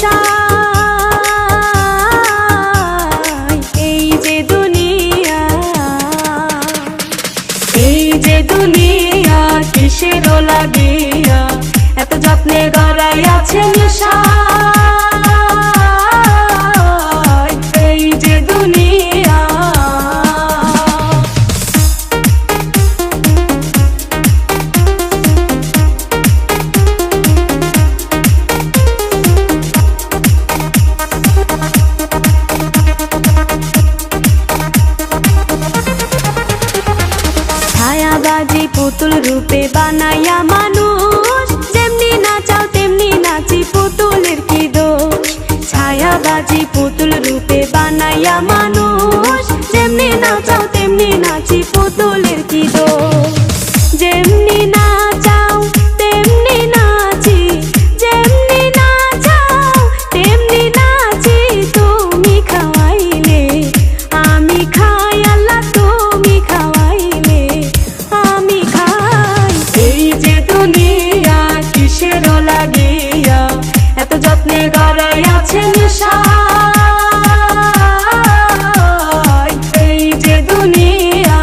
নেশা। এই যে দুনিয়া, এই যে দুনিয়া কিসেরও লাগিয়া এত যত্নে গড়াই আছে নেশা। এই যে দুনিয়া, ছায়াবাজি পুতুল রূপে বানাইয়া মানুষ, যেমনি নাচাও তেমনি নাচি পুতুলের কি দোষ। ছায়াবাজি পুতুল রূপে বানাইয়া মানুষ, যেমনি নাচাও তেমনি নাচি পুতুলের কি দোষ। যেমনি নাচাও তেমনি নাচি, যেমনি নাচাও তেমনি নাচি। তুমি খাওয়াইলে আমি খাই, আল্লাহ তুমি খাওয়াইলে আমি খাই। এই যে দুনিয়া কিসেরও লাগিয়া এত যত্নে গড়াই আছে নেশা। এই যে দুনিয়া,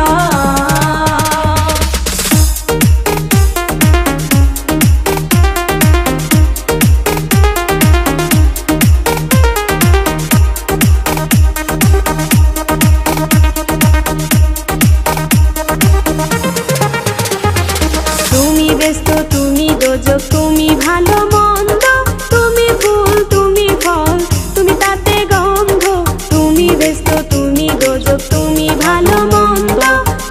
তুমি ব্যস্ত তুমি দোজক, তুমি ভালো মন্দ, তুমি ফুল তুমি ফল, তুমি তাতে গন্ধ। তুমি ব্যস্ত তুমি দোজক, তুমি ভালো মন্দ,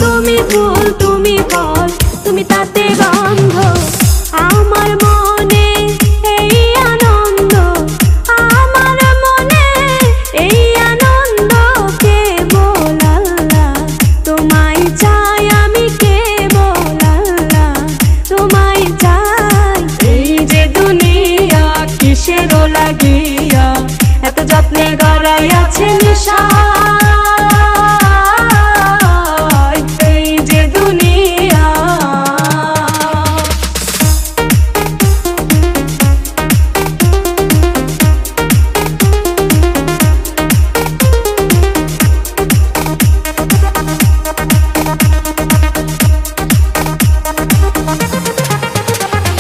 তুমি ফুল তুমি ফল, তুমি তাতে গন্ধ। আমার মনে এই আনন্দ, আমার মনে এই আনন্দ, কেবল আল্লাহ তোমায় চাই আমি, কেবল আল্লাহ তোমায় চাই। এই যে দুনিয়া কিসেরও লাগিয়া এত যত্নে গড়াই আছে নেশা। এই যে দুনিয়া,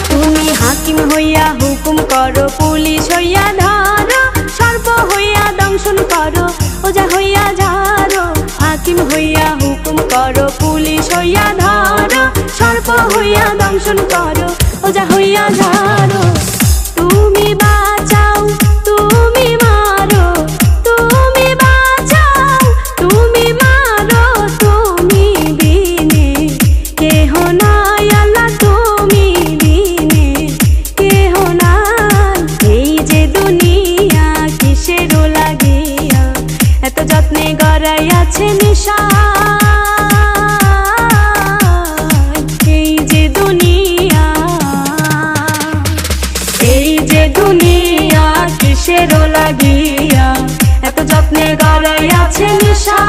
তুমি হাকিম হইয়া হুকুম করো, পুলিশ হইয়া ধরো, সর্প হইয়া দংশন করো, ওজা হইয়া ঝাড়ো। হাকিম হইয়া হুকুম করো, পুলিশ হইয়া ধরো, সর্প হইয়া দংশন করো, ওজা হইয়া ঝাড়ো। তুমি বাঁচাও তুমি মারো, তুমি বাঁচাও তুমি মারো, তুমি বিনে কেহ নাই, আল্লাহ তুমি বিনে কেহ নাই। এই যে দুনিয়া কিসেরও লাগিয়া এত যত্নে গড়াই আছে নেশা। এই যে দুনিয়া, এই যে দুনিয়া কিসেরও লাগিয়া এত যত্নে গড়াই আছে নেশা।